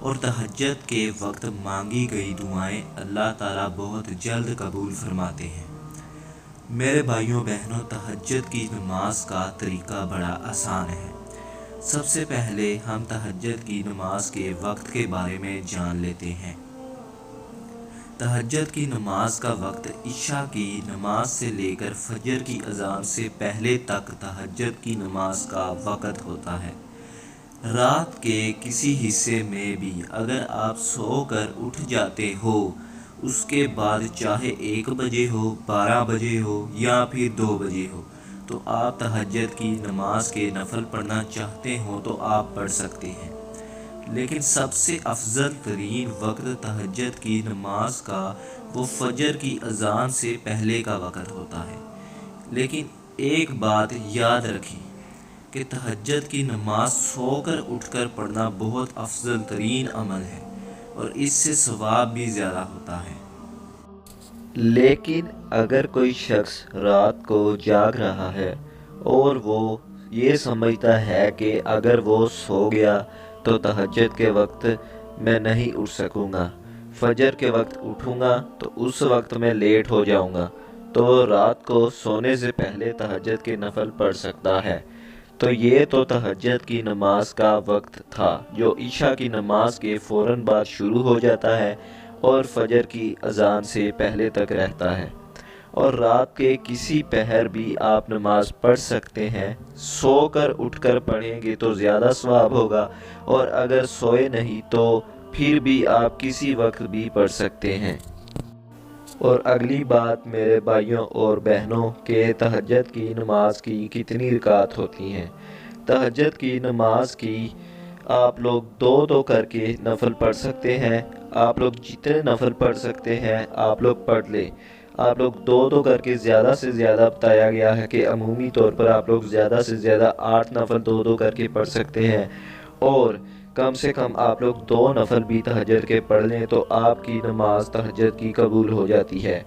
اور تہجد کے وقت مانگی گئی دعائیں اللہ تعالیٰ بہت جلد قبول فرماتے ہیں۔ میرے بھائیوں بہنوں، تہجد کی نماز کا طریقہ بڑا آسان ہے۔ سب سے پہلے ہم تہجد کی نماز کے وقت کے بارے میں جان لیتے ہیں۔ تہجد کی نماز کا وقت عشاء کی نماز سے لے کر فجر کی اذان سے پہلے تک تہجد کی نماز کا وقت ہوتا ہے۔ رات کے کسی حصے میں بھی اگر آپ سو کر اٹھ جاتے ہو، اس کے بعد چاہے 1 بجے ہو، 12 بجے ہو یا پھر 2 بجے ہو، تو آپ تہجد کی نماز کے نفل پڑھنا چاہتے ہو تو آپ پڑھ سکتے ہیں۔ لیکن سب سے افضل ترین وقت تہجد کی نماز کا وہ فجر کی اذان سے پہلے کا وقت ہوتا ہے۔ لیکن ایک بات یاد رکھیں کہ تہجد کی نماز سو کر اٹھ کر پڑھنا بہت افضل ترین عمل ہے اور اس سے ثواب بھی زیادہ ہوتا ہے۔ لیکن اگر کوئی شخص رات کو جاگ رہا ہے اور وہ یہ سمجھتا ہے کہ اگر وہ سو گیا تو تہجد کے وقت میں نہیں اٹھ سکوں گا، فجر کے وقت اٹھوں گا تو اس وقت میں لیٹ ہو جاؤں گا، تو وہ رات کو سونے سے پہلے تہجد کے نفل پڑھ سکتا ہے۔ تو یہ تو تہجد کی نماز کا وقت تھا جو عشاء کی نماز کے فوراً بعد شروع ہو جاتا ہے اور فجر کی اذان سے پہلے تک رہتا ہے۔ اور رات کے کسی پہر بھی آپ نماز پڑھ سکتے ہیں۔ سو کر اٹھ کر پڑھیں گے تو زیادہ ثواب ہوگا، اور اگر سوئے نہیں تو پھر بھی آپ کسی وقت بھی پڑھ سکتے ہیں۔ اور اگلی بات میرے بھائیوں اور بہنوں کہ تہجد کی نماز کی کتنی رکعت ہوتی ہیں۔ تہجد کی نماز کی آپ لوگ 2 کر کے نفل پڑھ سکتے ہیں۔ آپ لوگ جتنے نفل پڑھ سکتے ہیں آپ لوگ پڑھ لیں۔ آپ لوگ 2 کر کے زیادہ سے زیادہ بتایا گیا ہے کہ عمومی طور پر آپ لوگ زیادہ سے زیادہ 8 نفل 2 کر کے پڑھ سکتے ہیں، اور کم سے کم آپ لوگ 2 نفل بھی تہجد کے پڑھ لیں تو آپ کی نماز تہجد کی قبول ہو جاتی ہے۔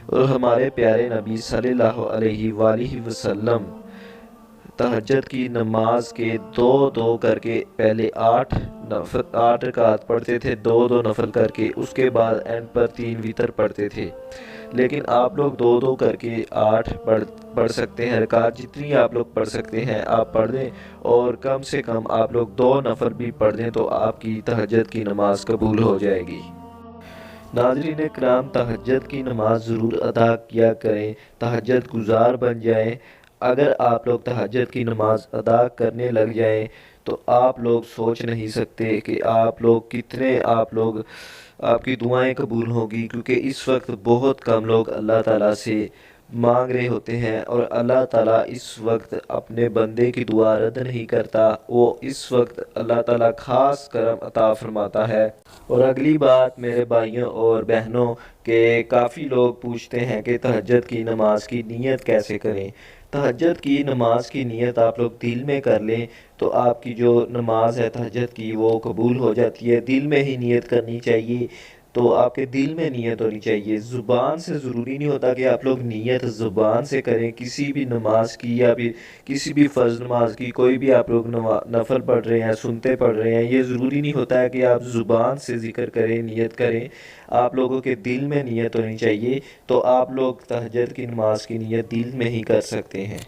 اور ہمارے پیارے نبی صلی اللہ علیہ وآلہ وسلم تہجد کی نماز کے 2 کر کے پہلے 8 رکعت پڑھتے تھے، 2 نفل کر کے، اس کے بعد اینڈ پر 3 وتر پڑھتے تھے۔ لیکن آپ لوگ 2 کر کے 8 پڑھ سکتے ہیں۔ رکعت جتنی آپ لوگ پڑھ سکتے ہیں آپ پڑھ دیں، اور کم سے کم آپ لوگ 2 نفل بھی پڑھ دیں تو آپ کی تہجد کی نماز قبول ہو جائے گی۔ ناظرین کرام، تہجد کی نماز ضرور ادا کیا کریں، تہجد گزار بن جائیں۔ اگر آپ لوگ تہجد کی نماز ادا کرنے لگ جائیں تو آپ لوگ سوچ نہیں سکتے کہ آپ کی دعائیں قبول ہوگی، کیونکہ اس وقت بہت کم لوگ اللہ تعالیٰ سے مانگ رہے ہوتے ہیں، اور اللہ تعالیٰ اس وقت اپنے بندے کی دعا رد نہیں کرتا۔ وہ اس وقت اللہ تعالیٰ خاص کرم عطا فرماتا ہے۔ اور اگلی بات میرے بھائیوں اور بہنوں کہ کافی لوگ پوچھتے ہیں کہ تہجد کی نماز کی نیت کیسے کریں۔ تہجد کی نماز کی نیت آپ لوگ دل میں کر لیں تو آپ کی جو نماز ہے تہجد کی وہ قبول ہو جاتی ہے۔ دل میں ہی نیت کرنی چاہیے، تو آپ کے دل میں نیت ہونی چاہیے۔ زبان سے ضروری نہیں ہوتا کہ آپ لوگ نیت زبان سے کریں کسی بھی نماز کی، یا پھر کسی بھی فرض نماز کی، کوئی بھی آپ لوگ نفل پڑھ رہے ہیں، سنتے پڑھ رہے ہیں، یہ ضروری نہیں ہوتا ہے کہ آپ زبان سے ذکر کریں، نیت کریں۔ آپ لوگوں کے دل میں نیت ہونی چاہیے، تو آپ لوگ تہجد کی نماز کی نیت دل میں ہی کر سکتے ہیں۔